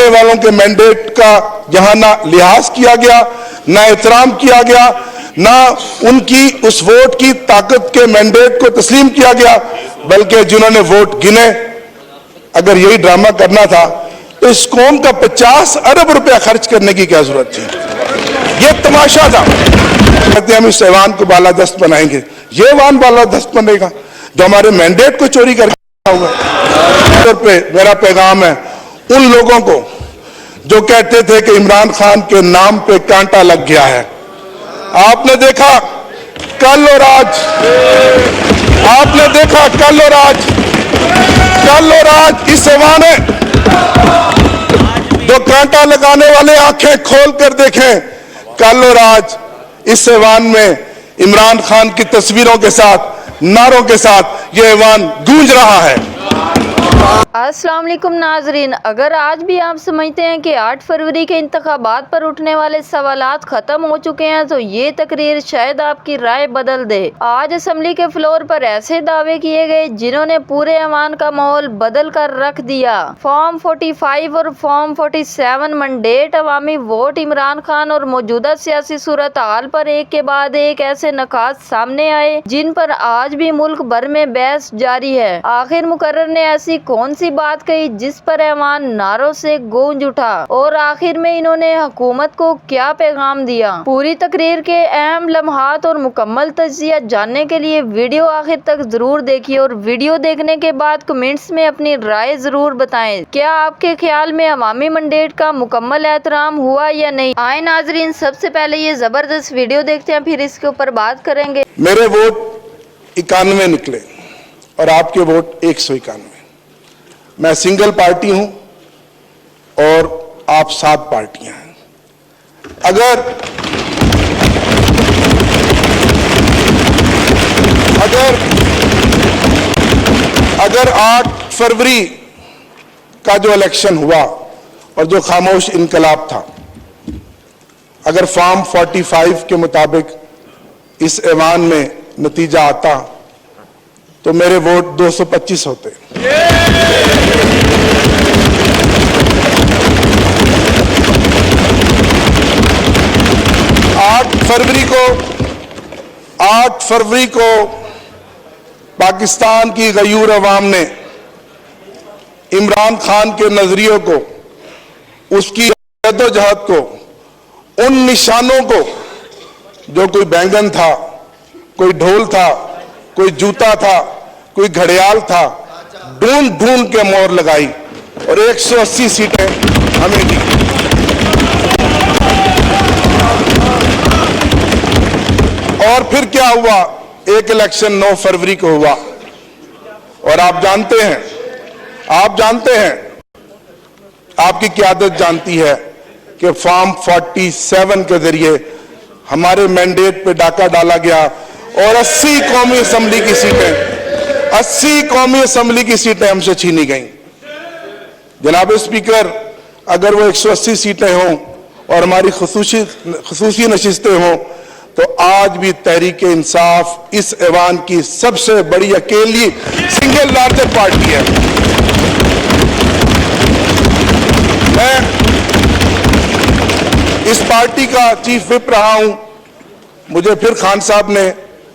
सामने वालों के मैंडेट का जहां ना लिहाज किया गया, ना एहतराम किया गया, ना उनकी उस वोट की ताकत के मैंडेट को तस्लीम किया गया, बल्कि जिन्होंने वोट गिने, अगर यही ड्रामा करना था तो इस कौम का 50 अरब रुपया खर्च करने की क्या जरूरत थी? ये तमाशा था। कहते हम इस ऐवान को बालादस्त बनाएंगे, ये ऐवान बालादस्त बनेगा जो हमारे मैंडेट को चोरी करके होगा। मेरा पैगाम है उन लोगों को जो कहते थे कि इमरान खान के नाम पे कांटा लग गया है। आपने देखा कल और आज, आपने देखा कल और आज इस ऐवान में जो कांटा लगाने वाले आंखें खोल कर देखें, कल और आज इस ऐवान में इमरान खान की तस्वीरों के साथ, नारों के साथ ये ऐवान गूंज रहा है। अस्सलाम वालेकुम नाजरीन, अगर आज भी आप समझते हैं कि 8 फरवरी के इंतखाबात पर उठने वाले सवालात खत्म हो चुके हैं तो ये तकरीर शायद आपकी राय बदल दे। आज असम्बली के फ्लोर पर ऐसे दावे किए गए जिन्होंने पूरे ऐवान का माहौल बदल कर रख दिया। फॉर्म 45 और फॉर्म 47 मैंडेट अवामी वोट इमरान खान और मौजूदा सियासी सूरत हाल पर एक के बाद एक ऐसे नकात सामने आए जिन पर आज भी मुल्क भर में बहस जारी है। आखिर मुकर्रर ने ऐसी कौन सी बात कही जिस पर ऐवान नारों से गूंज उठा और आखिर में इन्होंने हुकूमत को क्या पैगाम दिया? पूरी तकरीर के अहम लम्हात और मुकम्मल तज्जिया जानने के लिए वीडियो आखिर तक जरूर देखिए और वीडियो देखने के बाद कमेंट्स में अपनी राय जरूर बताएं। क्या आपके ख्याल में अवामी मैंडेट का मुकम्मल एहतराम हुआ या नहीं? आए नाजरीन, सबसे पहले ये जबरदस्त वीडियो देखते हैं, फिर इसके ऊपर बात करेंगे। मेरे वोट 91 निकले और आपके वोट 191। मैं सिंगल पार्टी हूं और आप 7 पार्टियां हैं। अगर 8 फरवरी का जो इलेक्शन हुआ और जो खामोश इनकलाब था, अगर फॉर्म 45 के मुताबिक इस ऐवान में नतीजा आता तो मेरे वोट 225 होते। 8 फरवरी को पाकिस्तान की गयूर अवाम ने इमरान खान के नजरियों को, उसकी जद्दोजहद को, उन निशानों को, जो कोई बैंगन था, कोई ढोल था, कोई जूता था, कोई घड़ियाल था, ढूंढ ढूंढ के मोहर लगाई और 180 सीटें हमें दी। और फिर क्या हुआ? एक इलेक्शन 9 फरवरी को हुआ और आप जानते हैं, आपकी क़यादत जानती है कि फॉर्म 47 के जरिए हमारे मैंडेट पे डाका डाला गया और 80 कौमी असम्बली की सीटें हमसे छीनी गईं। जनाब स्पीकर, अगर वो 180 सीटें हों और हमारी खुसूसी नशिस्तें हों तो आज भी तहरीक इंसाफ इस ऐवान की सबसे बड़ी अकेली सिंगल लार्जेस्ट पार्टी है। मैं इस पार्टी का चीफ विप रहा हूं। मुझे फिर खान साहब ने,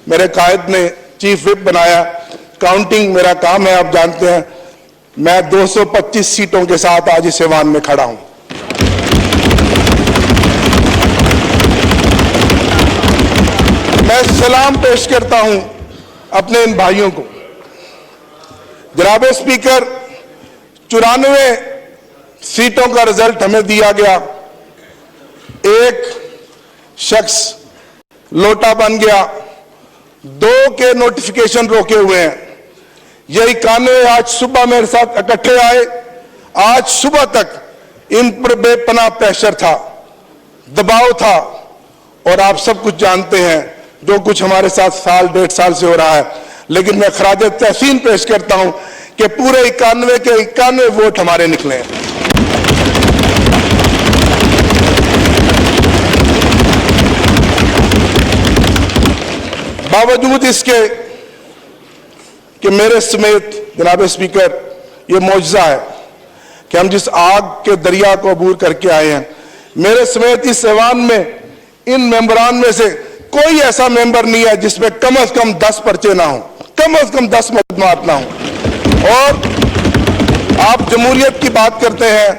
मेरे कायद ने चीफ विप बनाया। काउंटिंग मेरा काम है, आप जानते हैं। मैं 225 सीटों के साथ आज इस ऐवान में खड़ा हूं। मैं सलाम पेश करता हूं अपने इन भाइयों को। जनाब स्पीकर, 94 सीटों का रिजल्ट हमें दिया गया। एक शख्स लोटा बन गया, 2 के नोटिफिकेशन रोके हुए हैं। ये 91 आज सुबह मेरे साथ इकट्ठे आए। आज सुबह तक इन पर बेपनाह प्रेशर था, दबाव था और आप सब कुछ जानते हैं जो कुछ हमारे साथ साल 1.5 साल से हो रहा है। लेकिन मैं खराज तहसीन पेश करता हूं कि पूरे 91 के 91 वोट हमारे निकले हैं। बावजूद इसके कि मेरे समेत, जनाब स्पीकर, यह मौजज़ा है कि हम जिस आग के दरिया को अबूर करके आए हैं, मेरे समेत इस ऐवान में इन मेंबरान में से कोई ऐसा मेंबर नहीं है जिसमें कम से कम 10 पर्चे ना हो, कम से कम 10 मुकदमात ना हो। और आप जमहूरियत की बात करते हैं,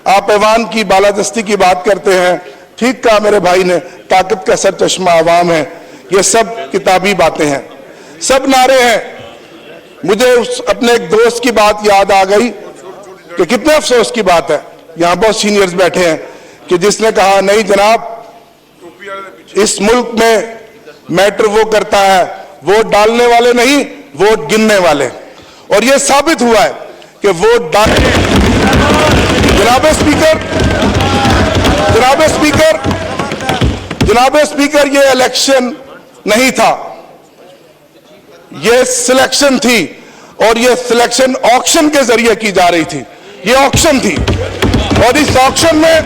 आप ऐवान की बालादस्ती की बात करते हैं। ठीक कहा मेरे भाई ने, ताकत का सर चश्मा आवाम है। ये सब किताबी बातें हैं, सब नारे हैं। मुझे अपने एक दोस्त की बात याद आ गई कि कितने अफसोस की बात है, यहां बहुत सीनियर्स बैठे हैं, कि जिसने कहा नहीं जनाब, इस मुल्क में मैटर वो करता है वोट डालने वाले नहीं, वोट गिनने वाले। और ये साबित हुआ है कि वोट डालने। जनाब स्पीकर, जनाब स्पीकर, जनाब स्पीकर, ये इलेक्शन नहीं था, ये सिलेक्शन थी। और ये सिलेक्शन ऑक्शन के जरिए की जा रही थी, ये ऑक्शन थी। और इस ऑक्शन में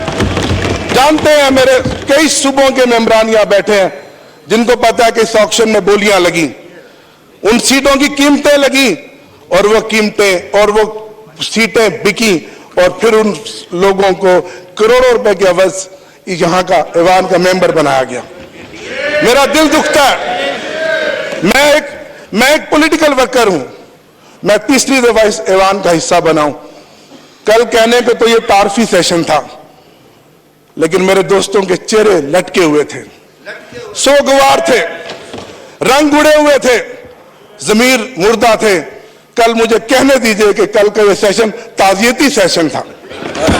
जानते हैं मेरे कई सूबों के मेंबरान यहां बैठे हैं जिनको पता है कि इस ऑक्शन में बोलियां लगी, उन सीटों की कीमतें लगी, और वो कीमतें और वो सीटें बिकी, और फिर उन लोगों को करोड़ों रुपए के अवज यहां का ऐवान का मेंबर बनाया गया। मेरा दिल दुखता है। मैं एक पॉलिटिकल वर्कर हूं, मैं तीसरी दफा इस ऐवान का हिस्सा बना हूं। कल कहने पे तो ये तारफी सेशन था, लेकिन मेरे दोस्तों के चेहरे लटके हुए थे, सोगवार थे, रंग उड़े हुए थे, जमीर मुर्दा थे। कल मुझे कहने दीजिए कि कल का ये सेशन ताजियती सेशन था,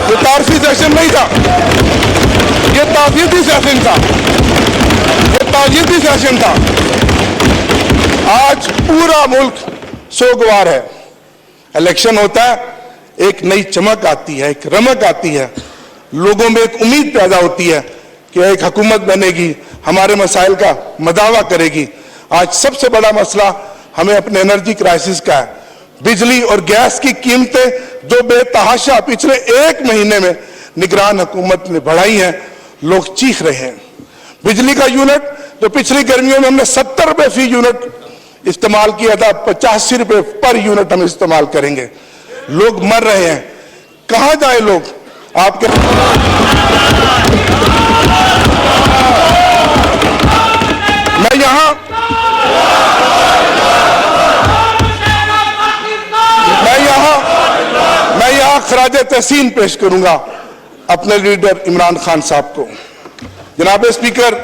ये तारफी सेशन नहीं था, ये ताजियती सेशन था, ये ताजियती सेशन था। आज पूरा मुल्क सोगवार है। इलेक्शन होता है, एक नई चमक आती है, एक रमक आती है, लोगों में एक उम्मीद पैदा होती है कि एक हुकूमत बनेगी, हमारे मसाइल का मदावा करेगी। आज सबसे बड़ा मसला हमें अपने एनर्जी क्राइसिस का है। बिजली और गैस की कीमतें जो बेतहाशा पिछले एक महीने में निगरान हुकूमत ने बढ़ाई हैं, लोग चीख रहे हैं। बिजली का यूनिट जो पिछली गर्मियों में हमने 70 रुपए फी यूनिट इस्तेमाल किया था, 85 रुपए पर यूनिट हम इस्तेमाल करेंगे। लोग मर रहे हैं, कहां जाए लोग? आपके मैं यहां खराजे तहसीन पेश करूंगा अपने लीडर इमरान खान साहब को। जनाब स्पीकर,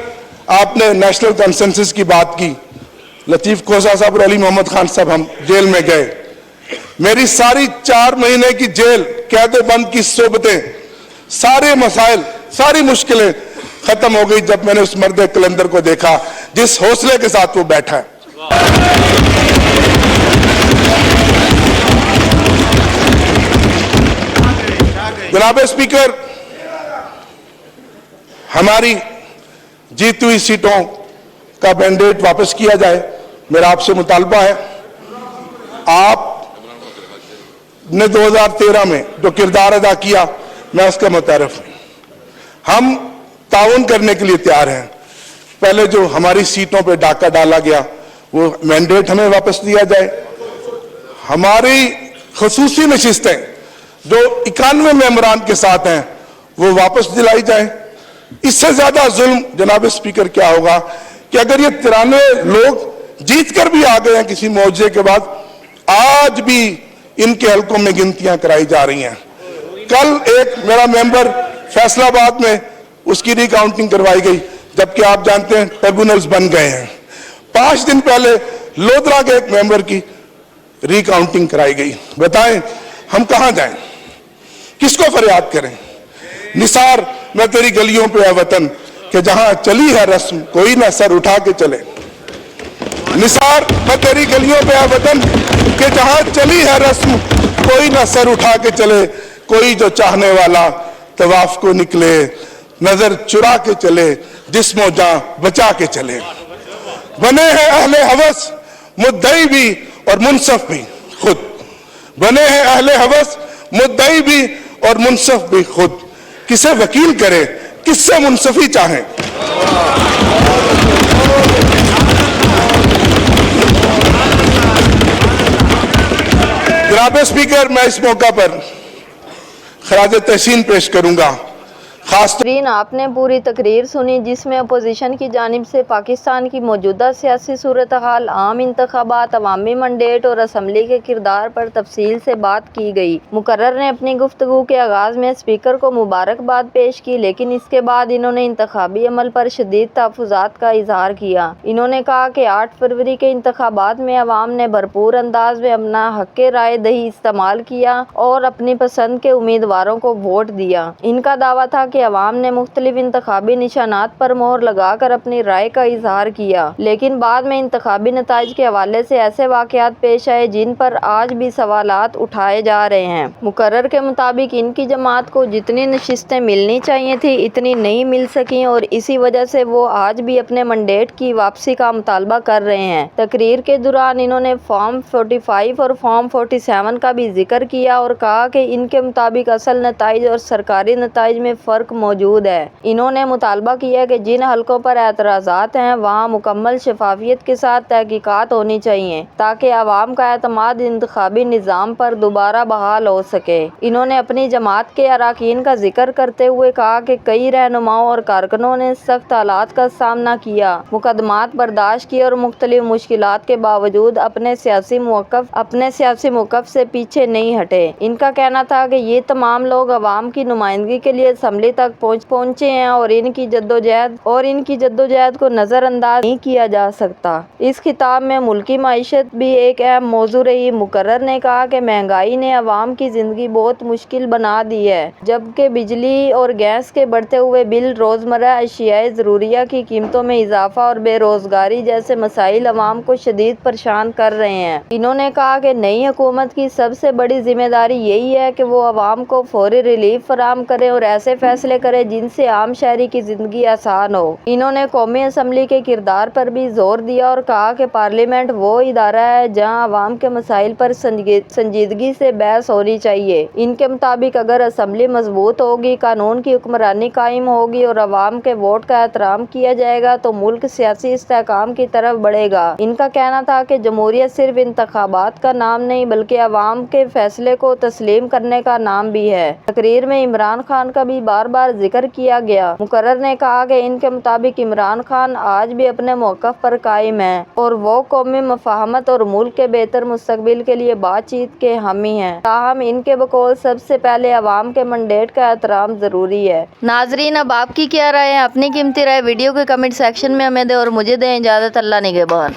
आपने नेशनल कंसेंसस की बात की। लतीफ खोसा साहब और अली मोहम्मद खान साहब हम जेल में गए। मेरी सारी 4 महीने की जेल कैद बंद की सोबतें, सारे मसाइल, सारी मुश्किलें खत्म हो गई जब मैंने उस मर्द कलंदर को देखा जिस हौसले के साथ वो बैठा है। जनाब स्पीकर, हमारी जीती हुई सीटों का मैंडेट वापस किया जाए, मेरा आपसे मुतालबा है। आपने 2013 में जो किरदार अदा किया, मैं उसका मुतारिफ हूं। हम ताउन करने के लिए तैयार हैं। पहले जो हमारी सीटों पे डाका डाला गया, वो मैंडेट हमें वापस दिया जाए। हमारी खसूसी नशिस्तें जो 91 मेंबरान के साथ हैं, वो वापस दिलाई जाए। इससे ज्यादा जुल्म जनाब स्पीकर क्या होगा कि अगर ये 93 लोग जीत कर भी आ गए हैं किसी मौजे के बाद, आज भी इनके हलकों में गिनतियां कराई जा रही हैं। कल एक मेरा मेंबर फैसलाबाद में उसकी रिकाउंटिंग करवाई गई, जबकि आप जानते हैं ट्रिब्यूनल्स बन गए हैं। 5 दिन पहले लोधरा के एक मेंबर की रिकाउंटिंग कराई गई। बताएं हम कहां जाएं, किसको फरियाद करें? निसार मैं तेरी गलियों पे है वतन कि जहां चली है रस्म कोई ना सर उठा के चले। निसार मैं तेरी गलियों पे है वतन कि जहां चली है रस्म कोई ना सर उठा के चले। कोई जो चाहने वाला तवाफ को निकले, नजर चुरा के चले, जिस्मो जान बचा के चले। बने हैं अहले हवस मुद्दई भी और मुनसफ भी खुद। बने हैं अहले हवस मुद्दई भी और मुनसफ भी खुद। किसे वकील करे, किससे मुनसफी चाहें। जनाब स्पीकर, मैं इस मौका पर खराज तहसीन पेश करूंगा। खास नाज़रीन, आपने पूरी तकरीर सुनी जिसमें अपोजिशन की जानिब से पाकिस्तान की मौजूदा सियासी सूरत हाल, आम इंतखाबात, अवामी मंडेट और असम्बली के किरदार पर तफसील से बात की गई। मुकर्रर ने अपनी गुफ्तगू के आगाज़ में स्पीकर को मुबारकबाद पेश की, लेकिन इसके बाद इन्होंने इंतखाबी अमल पर शदीद तहफ़्फ़ुज़ात का इजहार किया। इन्होंने कहा कि 8 फरवरी के इंतखाबात में अवाम ने भरपूर अंदाज में अपना हक़ राय दही इस्तेमाल किया और अपनी पसंद के उम्मीदवारों को वोट दिया। इनका दावा था कि अवाम ने मुख्तलिफ इंतखाबी निशानात पर मोहर लगाकर अपनी राय का इजहार किया, लेकिन बाद में इंतखाबी नताइज के हवाले से ऐसे वाक़यात पेश आए जिन पर आज भी सवालात उठाए जा रहे हैं। मुकर्रर के मुताबिक इनकी जमात को जितनी नशिस्तें मिलनी चाहिए थी इतनी नहीं मिल सकी और इसी वजह से वो आज भी अपने मंडेट की वापसी का मुतालबा कर रहे हैं। तकरीर के दौरान इन्होंने फॉर्म 45 और फॉर्म 47 का भी जिक्र किया और कहा कि इनके मुताबिक असल नताइज और सरकारी नताइज में फ़र्क मौजूद है। इन्होंने मुतालबा किया कि जिन हलकों पर एतराज़ात हैं वहाँ मुकम्मल शफाफियत के साथ तहकीकात होनी चाहिए ताकि आवाम का एतमाद इंतखाबी निज़ाम पर दोबारा बहाल हो सके। इन्होंने अपनी जमात के अरकान का जिक्र करते हुए कहा कि कई रहनुमाओं और कारकुनों ने सख्त हालात का सामना किया, मुकदमात बर्दाश्त किए और मुख्तलिफ मुश्किलात के बावजूद अपने सियासी मौक़िफ़ से पीछे नहीं हटे। इनका कहना था कि ये तमाम लोग अवाम की नुमाइंदगी के लिए असम्बली तक पहुँचे हैं और इनकी जद्दोजहद को नज़रअंदाज नहीं किया जा सकता। इस खिताब में मुल्की माईशत भी एक अहम मौजू रही। मुकर्रर ने कहा कि महंगाई ने अवाम की ज़िंदगी बहुत मुश्किल बना दी है, जबकि बिजली और गैस के बढ़ते हुए बिल, रोज़मर्रा अशियाए ज़रूरिया की कीमतों में इजाफा और बेरोज़गारी जैसे मसाइल अवाम को शदीद परेशान कर रहे हैं। इन्होंने कहा कि नई हुकूमत की सबसे बड़ी जिम्मेदारी यही है कि वो अवाम को फौरी रिलीफ फराहम करे और ऐसे फैसले करे जिनसे आम शहरी की जिंदगी आसान हो। इन्होंने कौमी असम्बली के किरदार पर भी जोर दिया और कहा कि पार्लियामेंट वो इदारा है जहां अवाम के मसाइल पर संजीदगी से बहस होनी चाहिए। इनके मुताबिक अगर असम्बली मजबूत होगी, कानून की हुक्मरानी कायम होगी और अवाम के वोट का एहतराम किया जाएगा तो मुल्क सियासी इस्तेहकाम की तरफ बढ़ेगा। इनका कहना था कि जमहूरियत सिर्फ इंतखाबात का नाम नहीं बल्कि अवाम के फैसले को तस्लीम करने का नाम भी है। तकरीर में इमरान खान का भी बार बार जिक्र किया गया। मुकर्रर ने कहा कि इनके मुताबिक इमरान खान आज भी अपने मौक़िफ़ पर कायम है और वो कौमी मफाहमत और मुल्क के बेहतर मुस्तकबिल के लिए बातचीत के हामी हैं। ताहम इनके बकौल सबसे पहले अवाम के मंडेट का एहतराम ज़रूरी है। नाजरीन, अब आपकी क्या राय है? अपनी कीमती राय वीडियो के कमेंट सेक्शन में हमें दें और मुझे दें इजाज़त। अल्लाह निगहबान।